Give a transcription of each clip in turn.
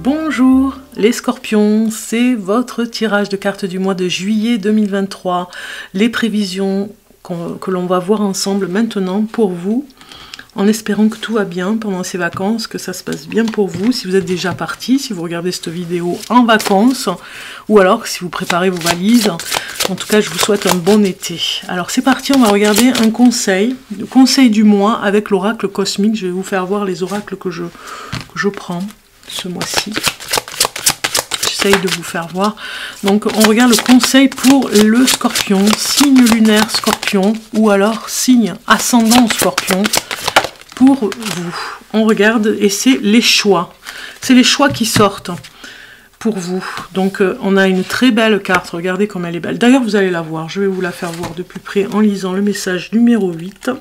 Bonjour les scorpions, c'est votre tirage de cartes du mois de juillet 2023. Les prévisions que l'on va voir ensemble maintenant pour vous, en espérant que tout va bien pendant ces vacances, que ça se passe bien pour vous. Si vous êtes déjà parti, si vous regardez cette vidéo en vacances, ou alors si vous préparez vos valises, en tout cas je vous souhaite un bon été. Alors c'est parti, on va regarder un conseil, le conseil du mois avec l'oracle cosmique. Je vais vous faire voir les oracles que je prends ce mois-ci. J'essaye de vous faire voir. Donc on regarde le conseil pour le scorpion, signe lunaire scorpion, ou alors signe ascendant scorpion. Pour vous, on regarde et c'est les choix. C'est les choix qui sortent pour vous. Donc on a une très belle carte, regardez comme elle est belle. D'ailleurs vous allez la voir, je vais vous la faire voir de plus près en lisant le message numéro 8.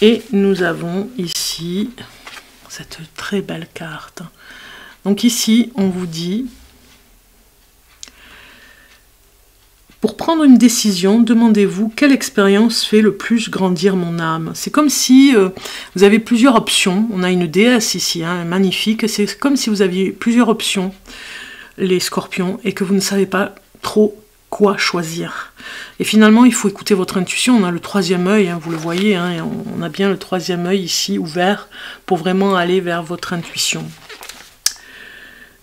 Et nous avons ici cette très belle carte. Donc ici on vous dit: pour prendre une décision, demandez-vous quelle expérience fait le plus grandir mon âme. C'est comme si vous avez plusieurs options. On a une déesse ici, hein, magnifique. C'est comme si vous aviez plusieurs options, les scorpions, et que vous ne savez pas trop quoi choisir. Et finalement, il faut écouter votre intuition. On a le troisième œil, hein, vous le voyez, hein, et on a bien le troisième œil ici ouvert pour vraiment aller vers votre intuition.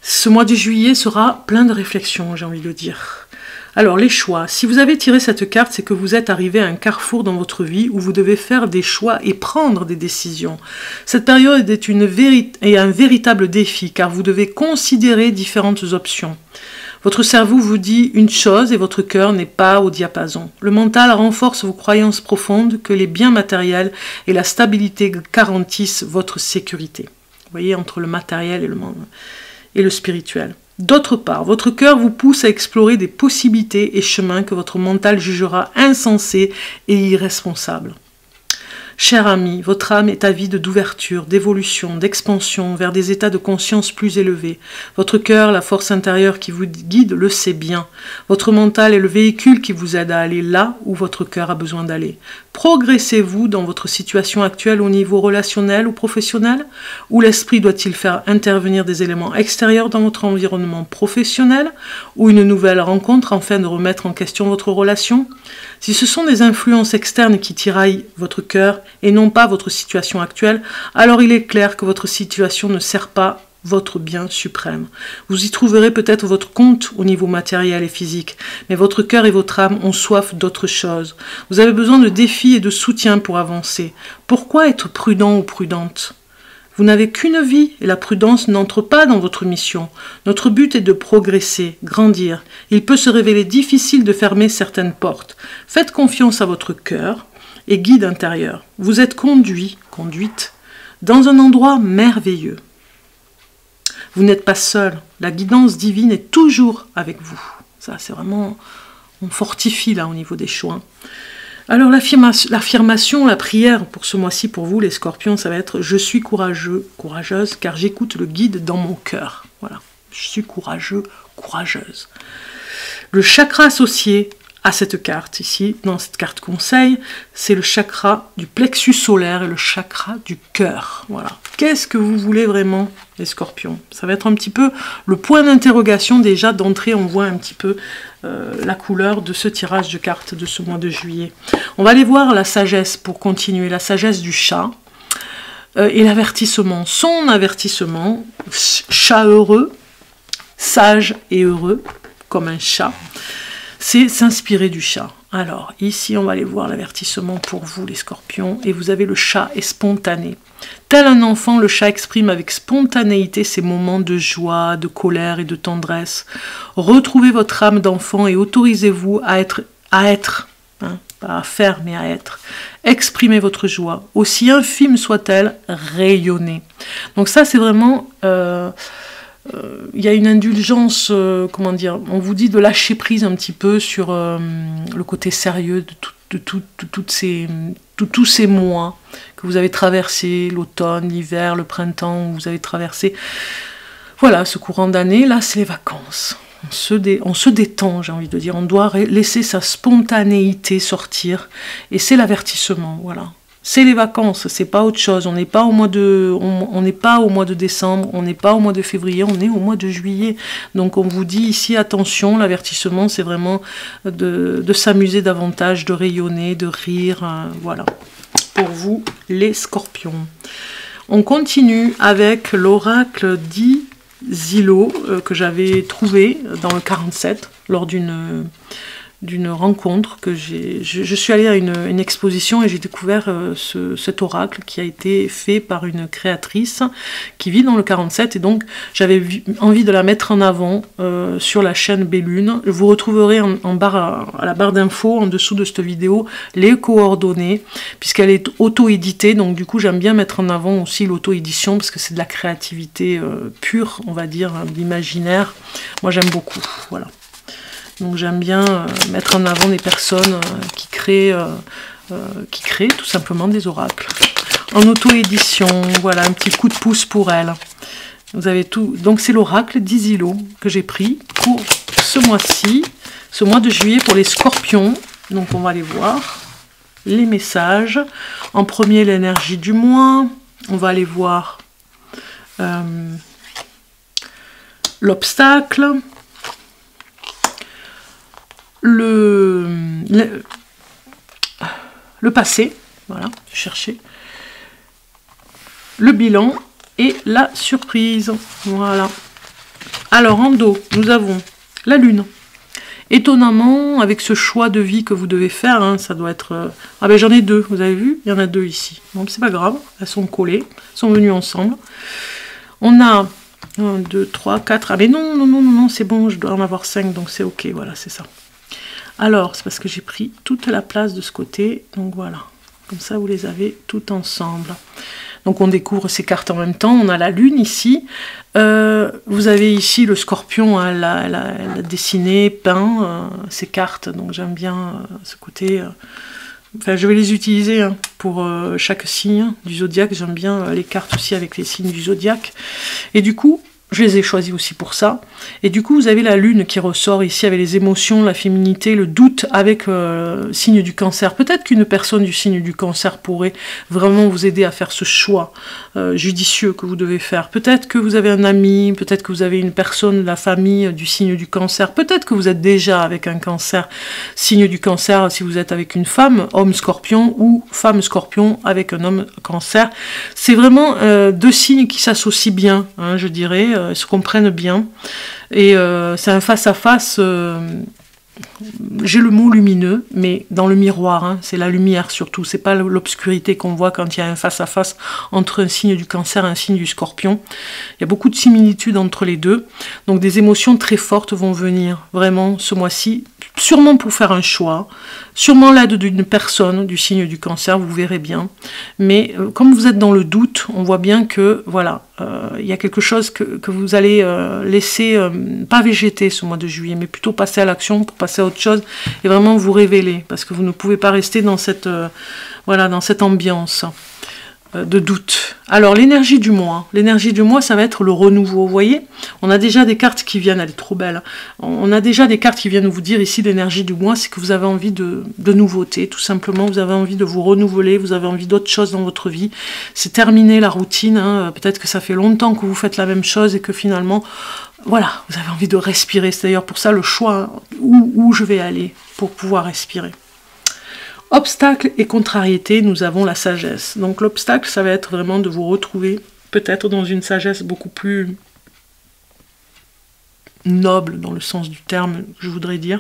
Ce mois de juillet sera plein de réflexions, j'ai envie de dire. Alors, les choix. Si vous avez tiré cette carte, c'est que vous êtes arrivé à un carrefour dans votre vie où vous devez faire des choix et prendre des décisions. Cette période est un véritable défi, car vous devez considérer différentes options. Votre cerveau vous dit une chose et votre cœur n'est pas au diapason. Le mental renforce vos croyances profondes que les biens matériels et la stabilité garantissent votre sécurité. Vous voyez, entre le matériel et le spirituel. D'autre part, votre cœur vous pousse à explorer des possibilités et chemins que votre mental jugera insensés et irresponsables. Cher ami, votre âme est avide d'ouverture, d'évolution, d'expansion vers des états de conscience plus élevés. Votre cœur, la force intérieure qui vous guide, le sait bien. Votre mental est le véhicule qui vous aide à aller là où votre cœur a besoin d'aller. Progressez-vous dans votre situation actuelle au niveau relationnel ou professionnel? Ou l'esprit doit-il faire intervenir des éléments extérieurs dans votre environnement professionnel? Ou une nouvelle rencontre afin de remettre en question votre relation? Si ce sont des influences externes qui tiraillent votre cœur et non pas votre situation actuelle, alors il est clair que votre situation ne sert pas votre bien suprême. Vous y trouverez peut-être votre compte au niveau matériel et physique, mais votre cœur et votre âme ont soif d'autre chose. Vous avez besoin de défis et de soutien pour avancer. Pourquoi être prudent ou prudente? Vous n'avez qu'une vie et la prudence n'entre pas dans votre mission. Notre but est de progresser, grandir. Il peut se révéler difficile de fermer certaines portes. Faites confiance à votre cœur et guide intérieur. Vous êtes conduite, dans un endroit merveilleux. Vous n'êtes pas seul. La guidance divine est toujours avec vous. Ça, c'est vraiment... On fortifie là au niveau des choix. Alors l'affirmation, la prière pour ce mois-ci pour vous les scorpions, ça va être: je suis courageux, courageuse, car j'écoute le guide dans mon cœur. Voilà, je suis courageux, courageuse. Le chakra associé à cette carte ici, dans cette carte conseil, c'est le chakra du plexus solaire et le chakra du cœur. Voilà. Qu'est-ce que vous voulez vraiment, les scorpions? Ça va être un petit peu le point d'interrogation déjà d'entrée. On voit un petit peu la couleur de ce tirage de cartes de ce mois de juillet. On va aller voir la sagesse pour continuer, la sagesse du chat et l'avertissement. Son avertissement: chat heureux, sage et heureux, comme un chat. C'est s'inspirer du chat. Alors, ici, on va aller voir l'avertissement pour vous, les scorpions. Et vous avez le chat est spontané. Tel un enfant, le chat exprime avec spontanéité ses moments de joie, de colère et de tendresse. Retrouvez votre âme d'enfant et autorisez-vous à être, hein, pas à faire, mais à être. Exprimez votre joie, aussi infime soit-elle, rayonnez. Donc ça, c'est vraiment... il y a une indulgence, comment dire, on vous dit de lâcher prise un petit peu sur le côté sérieux de tous ces mois que vous avez traversés, l'automne, l'hiver, le printemps, où vous avez traversé, voilà, ce courant d'année. Là, c'est les vacances. On se détend, j'ai envie de dire. On doit laisser sa spontanéité sortir. Et c'est l'avertissement, voilà. c'est les vacances, c'est pas autre chose. On n'est pas au mois de, on n'est pas au mois de décembre, on n'est pas au mois de février, on est au mois de juillet. Donc on vous dit ici, attention, l'avertissement, c'est vraiment de s'amuser davantage, de rayonner, de rire, voilà. Pour vous, les scorpions. On continue avec l'oracle d'Izilo que j'avais trouvé dans le 47 lors d'une rencontre que je suis allée à une exposition et j'ai découvert cet oracle qui a été fait par une créatrice qui vit dans le 47 et donc j'avais envie de la mettre en avant sur la chaîne Bellune. Vous retrouverez en barre, à la barre d'infos en dessous de cette vidéo les coordonnées puisqu'elle est auto-éditée, donc du coup j'aime bien mettre en avant aussi l'auto-édition parce que c'est de la créativité pure, on va dire, d'imaginaire. Moi j'aime beaucoup, voilà. Donc j'aime bien mettre en avant des personnes qui créent tout simplement des oracles. En auto-édition, voilà, un petit coup de pouce pour elle. Vous avez tout. Donc c'est l'oracle d'Izilo que j'ai pris pour ce mois-ci, ce mois de juillet pour les scorpions. Donc on va aller voir les messages. En premier, l'énergie du mois. On va aller voir l'obstacle. Le passé, voilà, chercher le bilan et la surprise, voilà. Alors en dos, nous avons la lune. Étonnamment, avec ce choix de vie que vous devez faire, hein, ça doit être... Ah ben j'en ai deux, vous avez vu, il y en a deux ici. Donc c'est pas grave, elles sont collées, elles sont venues ensemble. On a 1, 2, 3, 4... Ah mais non, c'est bon, je dois en avoir 5, donc c'est ok, voilà, c'est ça. Alors, c'est parce que j'ai pris toute la place de ce côté, donc voilà. Comme ça, vous les avez toutes ensemble. Donc, on découvre ces cartes en même temps. On a la lune ici. Vous avez ici le scorpion, hein, elle a dessiné, peint ces cartes. Donc, j'aime bien ce côté... Enfin, je vais les utiliser hein, pour chaque signe du zodiaque. J'aime bien les cartes aussi avec les signes du zodiaque. Et du coup... Je les ai choisis aussi pour ça. Et du coup, vous avez la lune qui ressort ici avec les émotions, la féminité, le doute avec le signe du cancer. Peut-être qu'une personne du signe du cancer pourrait vraiment vous aider à faire ce choix judicieux que vous devez faire. Peut-être que vous avez un ami, peut-être que vous avez une personne de la famille du signe du cancer. Peut-être que vous êtes déjà avec un cancer, signe du cancer, si vous êtes avec une femme, homme scorpion, ou femme scorpion avec un homme cancer. C'est vraiment deux signes qui s'associent bien, hein, je dirais. Se comprennent bien et c'est un face-à-face j'ai le mot lumineux mais dans le miroir hein, c'est la lumière surtout, c'est pas l'obscurité qu'on voit quand il y a un face-à-face entre un signe du cancer et un signe du scorpion. Il y a beaucoup de similitudes entre les deux, donc des émotions très fortes vont venir vraiment ce mois-ci, sûrement pour faire un choix, sûrement l'aide d'une personne du signe du cancer, vous verrez bien, mais comme vous êtes dans le doute, on voit bien que voilà, il y a quelque chose que vous allez laisser, pas végéter ce mois de juillet, mais plutôt passer à l'action pour passer à autre chose et vraiment vous révéler, parce que vous ne pouvez pas rester dans cette, voilà, dans cette ambiance de doute. Alors l'énergie du mois, ça va être le renouveau, vous voyez, on a déjà des cartes qui viennent, elle est trop belle, on a déjà des cartes qui viennent vous dire ici l'énergie du mois, c'est que vous avez envie de nouveauté, tout simplement, vous avez envie de vous renouveler, vous avez envie d'autre chose dans votre vie, c'est terminer la routine, hein. Peut-être que ça fait longtemps que vous faites la même chose et que finalement, voilà, vous avez envie de respirer, c'est d'ailleurs pour ça le choix, où je vais aller pour pouvoir respirer. Obstacle et contrariété, nous avons la sagesse. Donc l'obstacle, ça va être vraiment de vous retrouver peut-être dans une sagesse beaucoup plus noble, dans le sens du terme, je voudrais dire.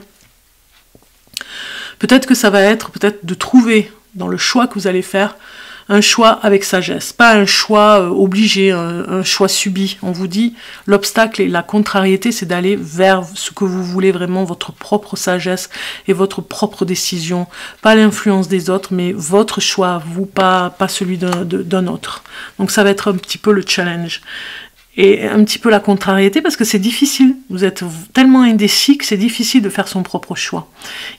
Peut-être que ça va être peut-être de trouver dans le choix que vous allez faire, un choix avec sagesse, pas un choix obligé, un choix subi. On vous dit, l'obstacle et la contrariété, c'est d'aller vers ce que vous voulez vraiment, votre propre sagesse et votre propre décision. Pas l'influence des autres, mais votre choix à vous, pas celui d'un autre. Donc ça va être un petit peu le challenge. Et un petit peu la contrariété, parce que c'est difficile. Vous êtes tellement indécis que c'est difficile de faire son propre choix.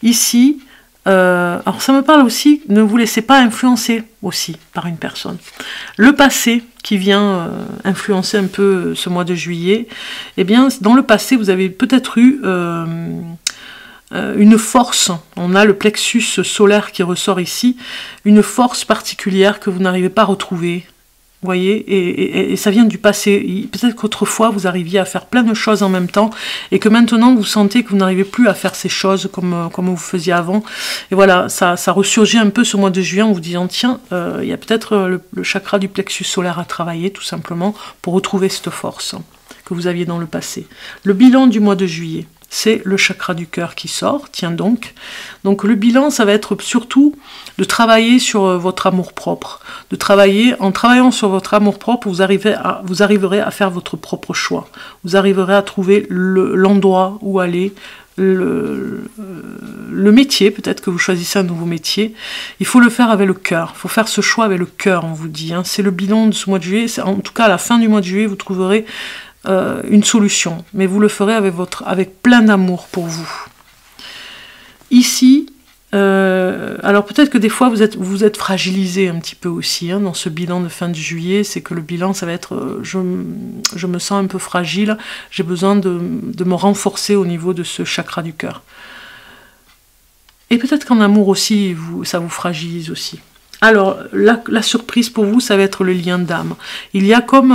Ici... alors ça me parle aussi, ne vous laissez pas influencer aussi par une personne. Le passé qui vient influencer un peu ce mois de juillet, eh bien dans le passé vous avez peut-être eu une force, on a le plexus solaire qui ressort ici, une force particulière que vous n'arrivez pas à retrouver. Vous voyez, et ça vient du passé. Peut-être qu'autrefois, vous arriviez à faire plein de choses en même temps, et que maintenant, vous sentez que vous n'arrivez plus à faire ces choses comme vous faisiez avant. Et voilà, ça ressurgit un peu ce mois de juillet en vous disant, tiens, il y a peut-être le chakra du plexus solaire à travailler, tout simplement, pour retrouver cette force que vous aviez dans le passé. Le bilan du mois de juillet, c'est le chakra du cœur qui sort, tiens donc. Donc le bilan, ça va être surtout de travailler sur votre amour-propre. En travaillant sur votre amour-propre, vous arriverez à faire votre propre choix. Vous arriverez à trouver l'endroit où aller, le métier, peut-être que vous choisissez un nouveau métier. Il faut le faire avec le cœur. Il faut faire ce choix avec le cœur, on vous dit. Hein. C'est le bilan de ce mois de juillet. En tout cas, à la fin du mois de juillet, vous trouverez une solution, mais vous le ferez avec plein d'amour pour vous. Ici, alors peut-être que des fois vous êtes fragilisé un petit peu aussi hein, dans ce bilan de fin de juillet, c'est que le bilan ça va être je me sens un peu fragile, j'ai besoin de me renforcer au niveau de ce chakra du cœur. Et peut-être qu'en amour aussi, ça vous fragilise aussi. Alors, la surprise pour vous, ça va être le lien d'âme. Il y a comme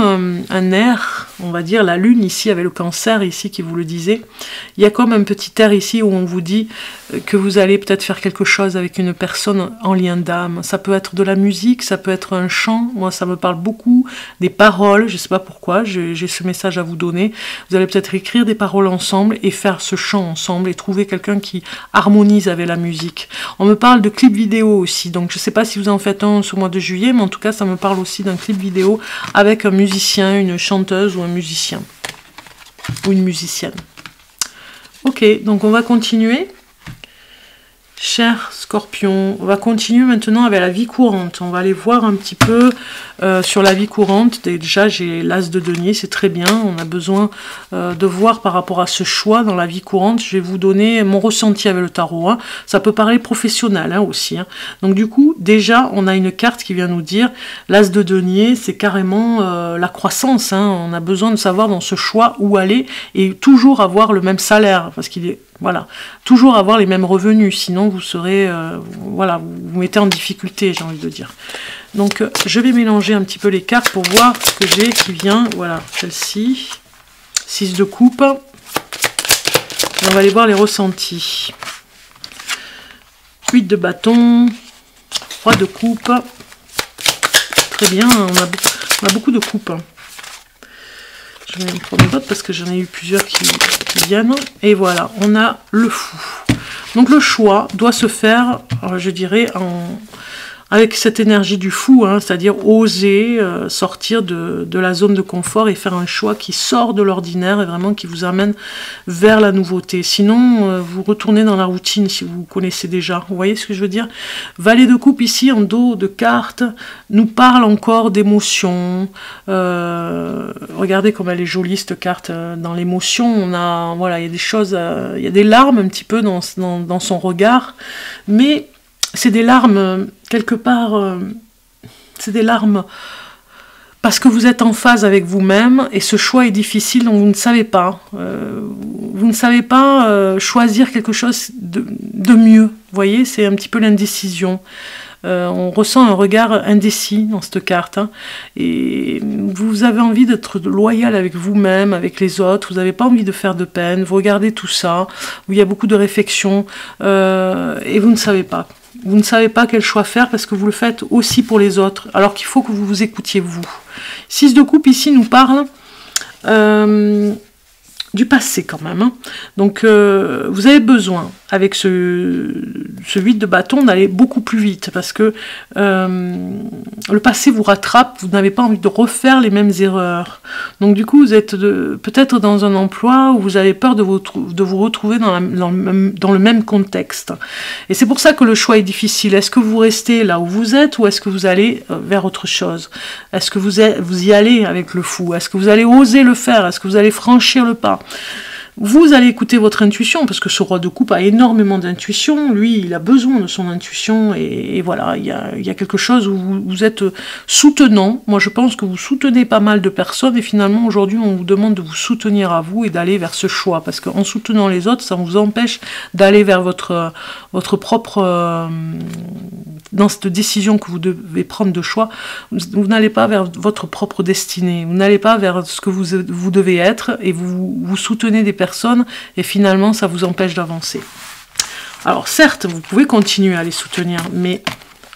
un air, on va dire, la lune ici, avec le cancer ici qui vous le disait, il y a comme un petit air ici où on vous dit que vous allez peut-être faire quelque chose avec une personne en lien d'âme. Ça peut être de la musique, ça peut être un chant, moi ça me parle beaucoup, des paroles, je ne sais pas pourquoi, j'ai ce message à vous donner. Vous allez peut-être écrire des paroles ensemble et faire ce chant ensemble et trouver quelqu'un qui harmonise avec la musique. On me parle de clips vidéo aussi, donc je ne sais pas si vous en faites un ce mois de juillet, mais en tout cas ça me parle aussi d'un clip vidéo avec un musicien, une chanteuse ou un musicien ou une musicienne. Ok, donc on va continuer. Cher Scorpion, on va continuer maintenant avec la vie courante. On va aller voir un petit peu sur la vie courante. Déjà, j'ai l'as de denier, c'est très bien. On a besoin de voir par rapport à ce choix dans la vie courante. Je vais vous donner mon ressenti avec le tarot. Hein. Ça peut parler professionnel hein, aussi. Hein. Donc du coup, déjà, on a une carte qui vient nous dire l'as de denier, c'est carrément la croissance. Hein. On a besoin de savoir dans ce choix où aller et toujours avoir le même salaire. Parce qu'il est... Voilà, toujours avoir les mêmes revenus, sinon vous serez, voilà, vous vous mettez en difficulté, j'ai envie de dire. Donc, je vais mélanger un petit peu les cartes pour voir ce que j'ai qui vient. Voilà, celle-ci, 6 de coupe. Et on va aller voir les ressentis. 8 de bâton, 3 de coupe. Très bien, on a beaucoup de coupes. Je vais en prendre d'autres parce que j'en ai eu plusieurs qui viennent. Et voilà, on a le fou. Donc le choix doit se faire, je dirais, avec cette énergie du fou, hein, c'est-à-dire oser sortir de la zone de confort et faire un choix qui sort de l'ordinaire et vraiment qui vous amène vers la nouveauté. Sinon, vous retournez dans la routine si vous connaissez déjà. Vous voyez ce que je veux dire? Valet de coupe ici, en dos de carte, nous parle encore d'émotion. Regardez comme elle est jolie cette carte. Dans l'émotion, on a, voilà, il y a des choses, il y a des larmes un petit peu dans son regard, mais c'est des larmes, quelque part, c'est des larmes parce que vous êtes en phase avec vous-même et ce choix est difficile, donc vous ne savez pas. Vous ne savez pas choisir quelque chose de mieux. Vous voyez, c'est un petit peu l'indécision. On ressent un regard indécis dans cette carte. Hein, et vous avez envie d'être loyal avec vous-même, avec les autres. Vous n'avez pas envie de faire de peine. Vous regardez tout ça, où il y a beaucoup de réflexion et vous ne savez pas. Vous ne savez pas quel choix faire parce que vous le faites aussi pour les autres, alors qu'il faut que vous vous écoutiez vous. 6 de coupe ici nous parle du passé quand même. Hein. Donc vous avez besoin, avec ce 8 de bâton, d'aller beaucoup plus vite parce que le passé vous rattrape, vous n'avez pas envie de refaire les mêmes erreurs. Donc du coup, vous êtes peut-être dans un emploi où vous avez peur de vous retrouver dans le même contexte. Et c'est pour ça que le choix est difficile. Est-ce que vous restez là où vous êtes ou est-ce que vous allez vers autre chose? Est-ce que vous y allez avec le fou? Est-ce que vous allez oser le faire? Est-ce que vous allez franchir le pas? Vous allez écouter votre intuition, parce que ce roi de coupe a énormément d'intuition. Lui, il a besoin de son intuition, et voilà, il y a quelque chose où vous êtes soutenant. Moi, je pense que vous soutenez pas mal de personnes, et finalement, aujourd'hui, on vous demande de vous soutenir à vous et d'aller vers ce choix, parce qu'en soutenant les autres, ça vous empêche d'aller vers votre propre... dans cette décision que vous devez prendre de choix, vous n'allez pas vers votre propre destinée, vous n'allez pas vers ce que vous devez être, et vous soutenez des personnes, et finalement ça vous empêche d'avancer. Alors certes, vous pouvez continuer à les soutenir, mais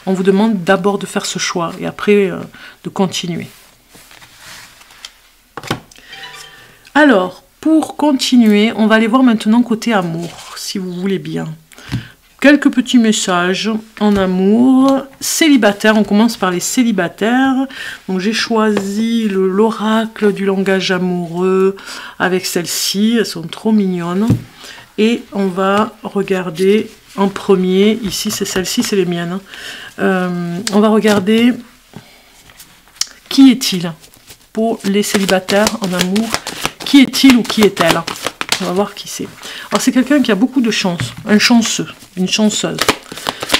on vous demande d'abord de faire ce choix, et après de continuer. Alors, pour continuer, on va aller voir maintenant côté amour, si vous voulez bien. Quelques petits messages en amour. Célibataire, on commence par les célibataires. Donc j'ai choisi l'oracle du langage amoureux avec celle-ci, elles sont trop mignonnes. Et on va regarder en premier, ici c'est celle-ci, c'est les miennes. On va regarder qui est-il pour les célibataires en amour. Qui est-il ou qui est-elle? On va voir qui c'est. Alors c'est quelqu'un qui a beaucoup de chance, un chanceux, une chanceuse.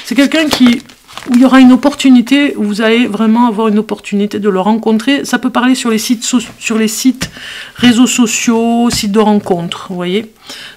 C'est quelqu'un où il y aura une opportunité, où vous allez vraiment avoir une opportunité de le rencontrer. Ça peut parler sur les sites réseaux sociaux, sites de rencontres, vous voyez.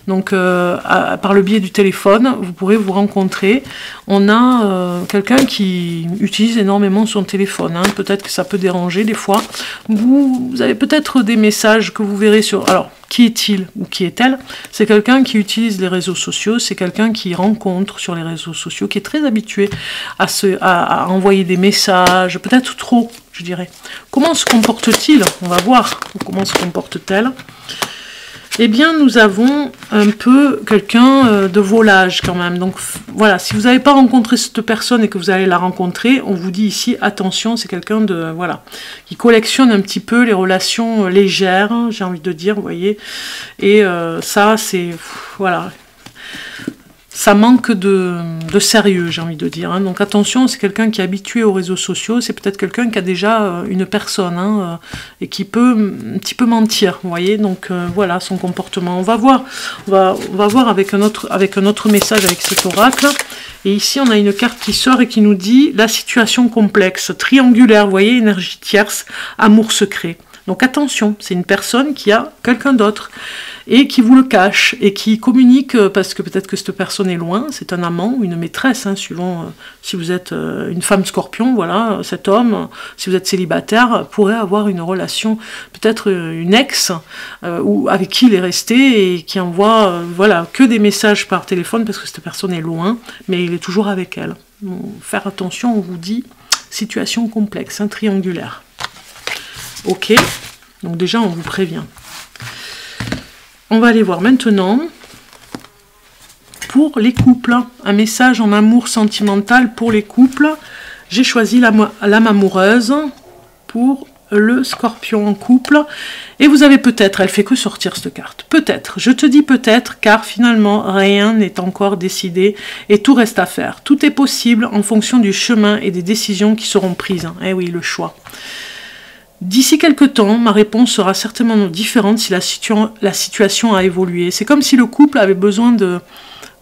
Donc par le biais du téléphone, vous pourrez vous rencontrer. On a quelqu'un qui utilise énormément son téléphone, hein. Peut-être que ça peut déranger des fois. Vous avez peut-être des messages que vous verrez sur... Alors, qui est-il ou qui est-elle? C'est quelqu'un qui utilise les réseaux sociaux, c'est quelqu'un qui rencontre sur les réseaux sociaux, qui est très habitué à envoyer des messages, peut-être trop, je dirais. Comment se comporte-t-il? On va voir comment se comporte-t-elle. Eh bien, nous avons un peu quelqu'un de volage quand même. Donc voilà, si vous n'avez pas rencontré cette personne et que vous allez la rencontrer, on vous dit ici, attention, c'est quelqu'un de voilà qui collectionne un petit peu les relations légères, j'ai envie de dire, vous voyez. Et ça, c'est voilà. Ça manque de sérieux, j'ai envie de dire. Hein. Donc attention, c'est quelqu'un qui est habitué aux réseaux sociaux, c'est peut-être quelqu'un qui a déjà une personne, hein, et qui peut un petit peu mentir, vous voyez. Donc voilà son comportement. On va voir avec un autre message avec cet oracle. Et ici, on a une carte qui sort et qui nous dit la situation complexe, triangulaire, vous voyez, énergie tierce, amour secret. Donc attention, c'est une personne qui a quelqu'un d'autre et qui vous le cache et qui communique, parce que peut-être que cette personne est loin, c'est un amant ou une maîtresse, hein, suivant si vous êtes une femme scorpion, voilà, cet homme, si vous êtes célibataire, pourrait avoir une relation, peut-être une ex, ou avec qui il est resté et qui envoie voilà, que des messages par téléphone parce que cette personne est loin, mais il est toujours avec elle. Donc, faire attention, on vous dit, situation complexe, hein, triangulaire. Ok, donc déjà on vous prévient. On va aller voir maintenant pour les couples. Un message en amour sentimental pour les couples. J'ai choisi l'âme amoureuse pour le scorpion en couple. Et vous avez peut-être, elle fait que sortir cette carte. Peut-être, je te dis peut-être, car finalement rien n'est encore décidé et tout reste à faire. Tout est possible en fonction du chemin et des décisions qui seront prises. Eh oui, le choix. D'ici quelques temps, ma réponse sera certainement différente si la situation a évolué. C'est comme si le couple avait besoin de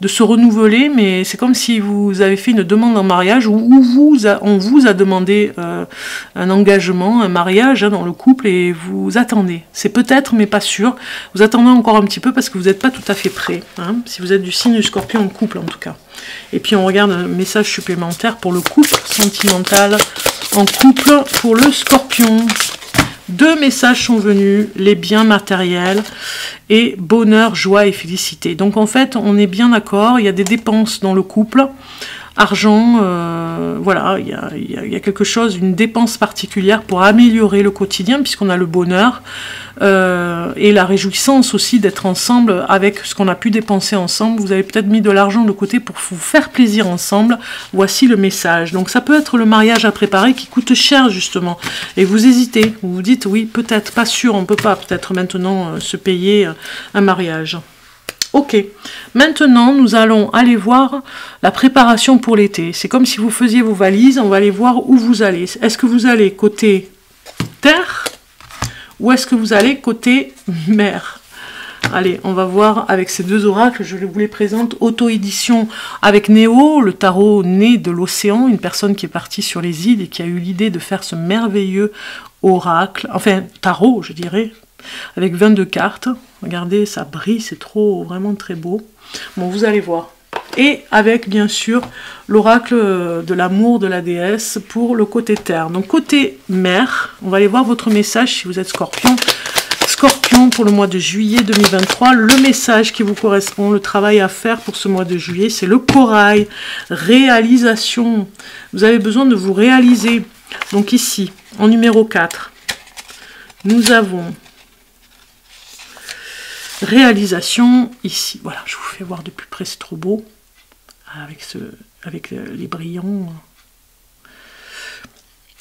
se renouveler, mais c'est comme si vous avez fait une demande en mariage où on vous a demandé un engagement, un mariage, hein, dans le couple, et vous attendez. C'est peut-être, mais pas sûr. Vous attendez encore un petit peu parce que vous n'êtes pas tout à fait prêt, hein, si vous êtes du signe du scorpion en couple en tout cas. Et puis on regarde un message supplémentaire pour le couple sentimental en couple pour le scorpion. Deux messages sont venus, les biens matériels et bonheur, joie et félicité. Donc en fait, on est bien d'accord, il y a des dépenses dans le couple, argent, voilà, il y a quelque chose, une dépense particulière pour améliorer le quotidien, puisqu'on a le bonheur et la réjouissance aussi d'être ensemble avec ce qu'on a pu dépenser ensemble. Vous avez peut-être mis de l'argent de côté pour vous faire plaisir ensemble. Voici le message. Donc ça peut être le mariage à préparer qui coûte cher justement. Et vous hésitez, vous vous dites oui, peut-être, pas sûr, on ne peut pas peut-être maintenant se payer un mariage. Ok, maintenant nous allons aller voir la préparation pour l'été. C'est comme si vous faisiez vos valises, on va aller voir où vous allez. Est-ce que vous allez côté terre ou est-ce que vous allez côté mer? Allez, on va voir avec ces deux oracles, je vous les présente. Auto-édition avec Néo, le tarot né de l'océan, une personne qui est partie sur les îles et qui a eu l'idée de faire ce merveilleux oracle, enfin tarot je dirais, avec 22 cartes. Regardez, ça brille, c'est trop, vraiment très beau. Bon, vous allez voir. Et avec bien sûr l'oracle de l'amour de la déesse pour le côté terre. Donc côté mer, on va aller voir votre message si vous êtes scorpion. Scorpion pour le mois de juillet 2023, le message qui vous correspond, le travail à faire pour ce mois de juillet, c'est le corail, réalisation. Vous avez besoin de vous réaliser. Donc ici, en numéro 4, nous avons réalisation ici. Voilà, je vous fais voir de plus près, c'est trop beau. Avec les brillants.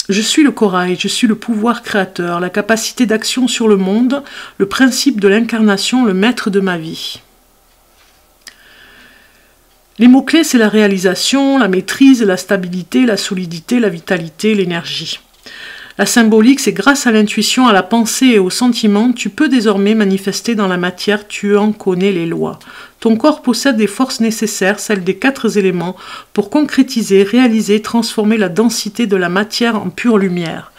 Je suis le corail, je suis le pouvoir créateur, la capacité d'action sur le monde, le principe de l'incarnation, le maître de ma vie. Les mots-clés, c'est la réalisation, la maîtrise, la stabilité, la solidité, la vitalité, l'énergie. La symbolique, c'est grâce à l'intuition, à la pensée et au sentiment, tu peux désormais manifester dans la matière, tu en connais les lois. Ton corps possède des forces nécessaires, celles des 4 éléments, pour concrétiser, réaliser, transformer la densité de la matière en pure lumière.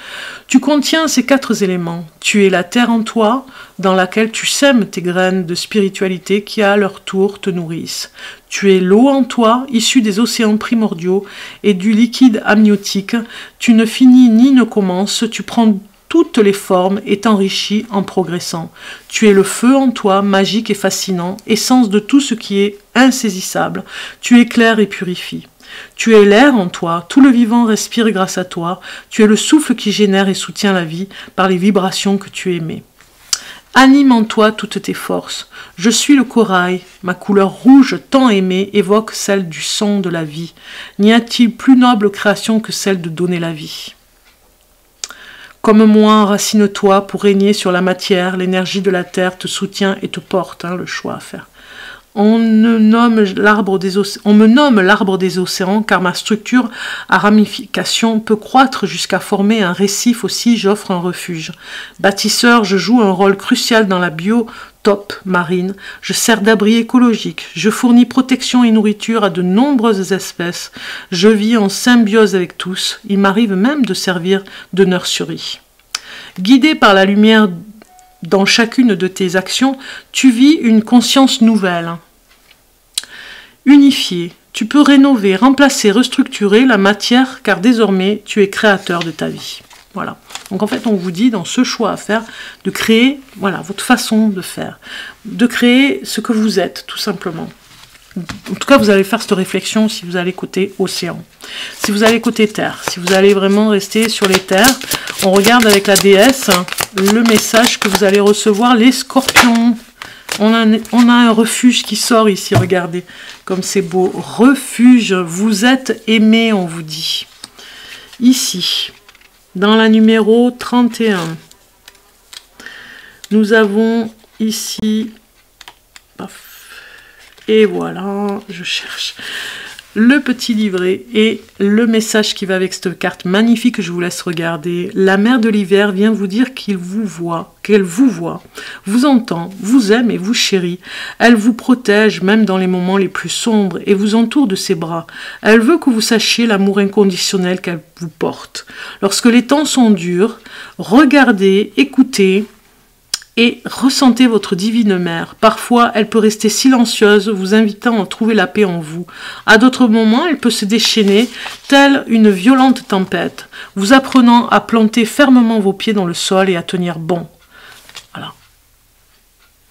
Tu contiens ces 4 éléments. Tu es la terre en toi, dans laquelle tu sèmes tes graines de spiritualité qui, à leur tour, te nourrissent. Tu es l'eau en toi, issue des océans primordiaux et du liquide amniotique. Tu ne finis ni ne commences, tu prends toutes les formes et t'enrichis en progressant. Tu es le feu en toi, magique et fascinant, essence de tout ce qui est insaisissable. Tu éclaires et purifies. Tu es l'air en toi, tout le vivant respire grâce à toi. Tu es le souffle qui génère et soutient la vie par les vibrations que tu émets. Anime en toi toutes tes forces. Je suis le corail, ma couleur rouge tant aimée évoque celle du sang de la vie. N'y a-t-il plus noble création que celle de donner la vie? Comme moi, enracine-toi pour régner sur la matière, l'énergie de la terre te soutient et te porte, le choix à faire. On me nomme l'arbre des océans car ma structure à ramifications peut croître jusqu'à former un récif, aussi j'offre un refuge. Bâtisseur, je joue un rôle crucial dans la biotope marine, je sers d'abri écologique, je fournis protection et nourriture à de nombreuses espèces, je vis en symbiose avec tous, il m'arrive même de servir de nurserie. Guidé par la lumière dans chacune de tes actions, tu vis une conscience nouvelle. Unifiée, tu peux rénover, remplacer, restructurer la matière car désormais tu es créateur de ta vie. Voilà. Donc en fait on vous dit dans ce choix à faire de créer voilà, votre façon de faire, de créer ce que vous êtes tout simplement. En tout cas vous allez faire cette réflexion si vous allez côté océan. Si vous allez côté terre, si vous allez vraiment rester sur les terres, on regarde avec la déesse le message que vous allez recevoir, les scorpions. On a un refuge qui sort ici, regardez, comme c'est beau. Refuge, vous êtes aimé, on vous dit. Ici, dans la numéro 31, nous avons ici, et voilà, je cherche le petit livret et le message qui va avec cette carte magnifique que je vous laisse regarder. La mère de l'hiver vient vous dire qu'il vous voit, qu'elle vous voit, vous entend, vous aime et vous chérit. Elle vous protège même dans les moments les plus sombres et vous entoure de ses bras. Elle veut que vous sachiez l'amour inconditionnel qu'elle vous porte. Lorsque les temps sont durs, regardez, écoutez, et ressentez votre divine mère. Parfois, elle peut rester silencieuse, vous invitant à trouver la paix en vous. À d'autres moments, elle peut se déchaîner, telle une violente tempête, vous apprenant à planter fermement vos pieds dans le sol et à tenir bon. Voilà.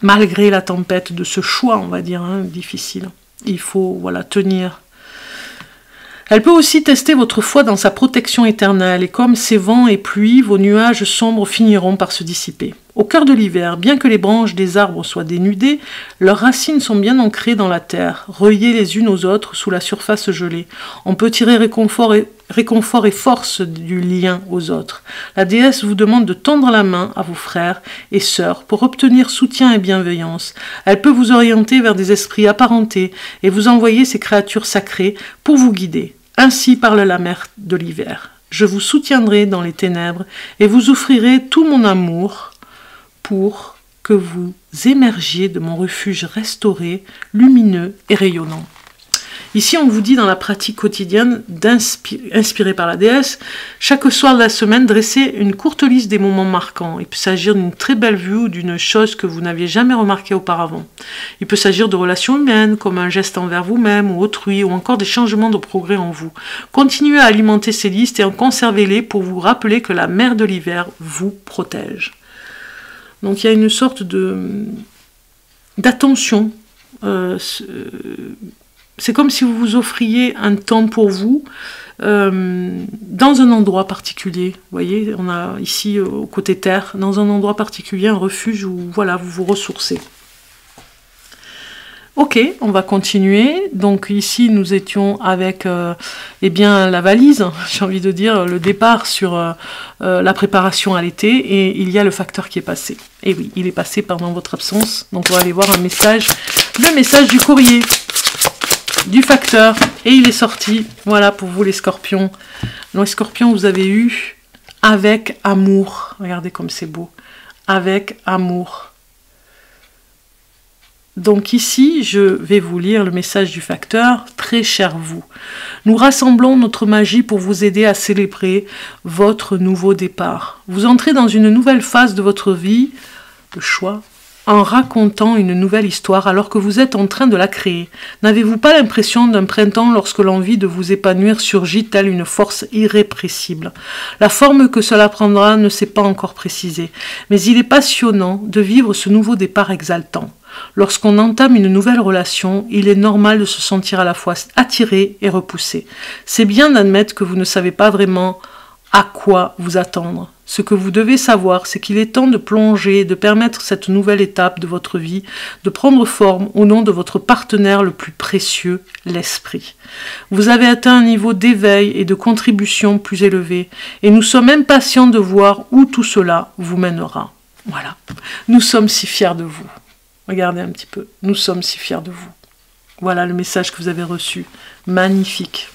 Malgré la tempête de ce choix, on va dire, difficile, il faut voilà, tenir. Elle peut aussi tester votre foi dans sa protection éternelle, et comme ces vents et pluies, vos nuages sombres finiront par se dissiper. Au cœur de l'hiver, bien que les branches des arbres soient dénudées, leurs racines sont bien ancrées dans la terre, reliées les unes aux autres sous la surface gelée. On peut tirer réconfort et force du lien aux autres. La déesse vous demande de tendre la main à vos frères et sœurs pour obtenir soutien et bienveillance. Elle peut vous orienter vers des esprits apparentés et vous envoyer ces créatures sacrées pour vous guider. Ainsi parle la mère de l'hiver. Je vous soutiendrai dans les ténèbres et vous offrirai tout mon amour pour que vous émergiez de mon refuge restauré, lumineux et rayonnant. Ici, on vous dit dans la pratique quotidienne, inspirée par la déesse, chaque soir de la semaine, dressez une courte liste des moments marquants. Il peut s'agir d'une très belle vue ou d'une chose que vous n'aviez jamais remarquée auparavant. Il peut s'agir de relations humaines, comme un geste envers vous-même ou autrui, ou encore des changements de progrès en vous. Continuez à alimenter ces listes et en conservez-les pour vous rappeler que la mère de l'hiver vous protège. Donc il y a une sorte d'attention. C'est comme si vous vous offriez un temps pour vous dans un endroit particulier. Vous voyez, on a ici au côté terre, dans un endroit particulier, un refuge où voilà, vous vous ressourcez. Ok, on va continuer. Donc ici, nous étions avec eh bien, la valise, j'ai envie de dire, le départ sur la préparation à l'été, et il y a le facteur qui est passé. Et oui, il est passé pendant votre absence. Donc on va aller voir un message, le message du courrier du facteur, et il est sorti. Voilà pour vous les scorpions. Les scorpions, vous avez eu avec amour. Regardez comme c'est beau. Avec amour. Donc ici, je vais vous lire le message du facteur. Très cher vous, nous rassemblons notre magie pour vous aider à célébrer votre nouveau départ. Vous entrez dans une nouvelle phase de votre vie, le choix, en racontant une nouvelle histoire alors que vous êtes en train de la créer. N'avez-vous pas l'impression d'un printemps lorsque l'envie de vous épanouir surgit telle une force irrépressible? La forme que cela prendra ne s'est pas encore précisée, mais il est passionnant de vivre ce nouveau départ exaltant. Lorsqu'on entame une nouvelle relation, il est normal de se sentir à la fois attiré et repoussé. C'est bien d'admettre que vous ne savez pas vraiment à quoi vous attendre. Ce que vous devez savoir, c'est qu'il est temps de plonger, de permettre cette nouvelle étape de votre vie de prendre forme au nom de votre partenaire le plus précieux, l'esprit. Vous avez atteint un niveau d'éveil et de contribution plus élevé, et nous sommes impatients de voir où tout cela vous mènera. Voilà. Nous sommes si fiers de vous. Regardez un petit peu. Nous sommes si fiers de vous. Voilà le message que vous avez reçu. Magnifique.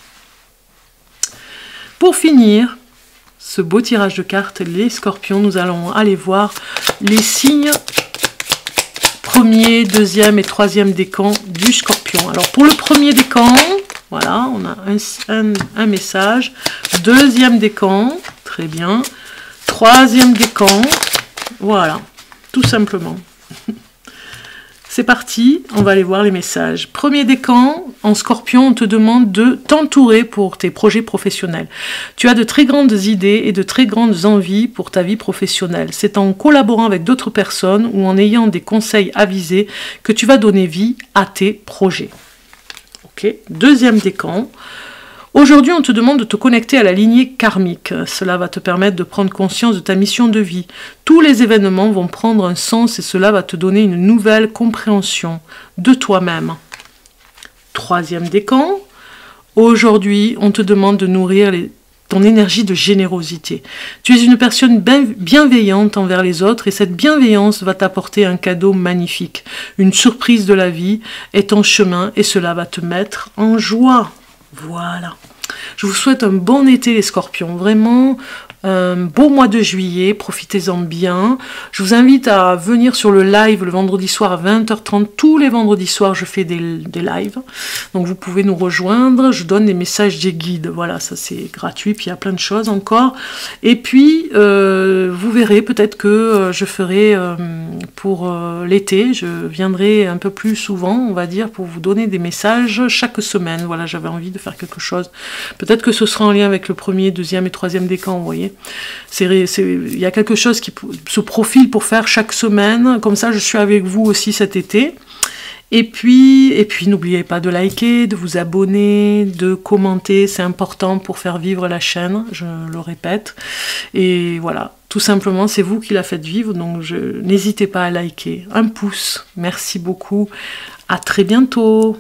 Pour finir ce beau tirage de cartes, les scorpions, nous allons aller voir les signes premier, deuxième et troisième décan du scorpion. Alors pour le premier décan, voilà, on a un message. Deuxième décan, très bien. Troisième décan, voilà, tout simplement. C'est parti, on va aller voir les messages. Premier décan, en scorpion, on te demande de t'entourer pour tes projets professionnels. Tu as de très grandes idées et de très grandes envies pour ta vie professionnelle. C'est en collaborant avec d'autres personnes ou en ayant des conseils avisés que tu vas donner vie à tes projets. Ok. Deuxième décan. Aujourd'hui, on te demande de te connecter à la lignée karmique. Cela va te permettre de prendre conscience de ta mission de vie. Tous les événements vont prendre un sens et cela va te donner une nouvelle compréhension de toi-même. Troisième décan. Aujourd'hui, on te demande de nourrir ton énergie de générosité. Tu es une personne bienveillante envers les autres et cette bienveillance va t'apporter un cadeau magnifique. Une surprise de la vie est en chemin et cela va te mettre en joie. Voilà. Je vous souhaite un bon été les scorpions, vraiment un beau mois de juillet, profitez-en bien. Je vous invite à venir sur le live le vendredi soir à 20h30. Tous les vendredis soirs, je fais des lives. Donc vous pouvez nous rejoindre. Je donne des messages des guides. Voilà, ça c'est gratuit. Puis il y a plein de choses encore. Et puis, vous verrez peut-être que je ferai pour l'été, je viendrai un peu plus souvent, on va dire, pour vous donner des messages chaque semaine. Voilà, j'avais envie de faire quelque chose. Peut-être que ce sera en lien avec le premier, deuxième et troisième décan, vous voyez. Il y a quelque chose qui se profile pour faire chaque semaine. Comme ça, je suis avec vous aussi cet été. Et puis n'oubliez pas de liker, de vous abonner, de commenter. C'est important pour faire vivre la chaîne, je le répète. Et voilà, tout simplement, c'est vous qui la faites vivre. Donc, n'hésitez pas à liker. Un pouce. Merci beaucoup. À très bientôt.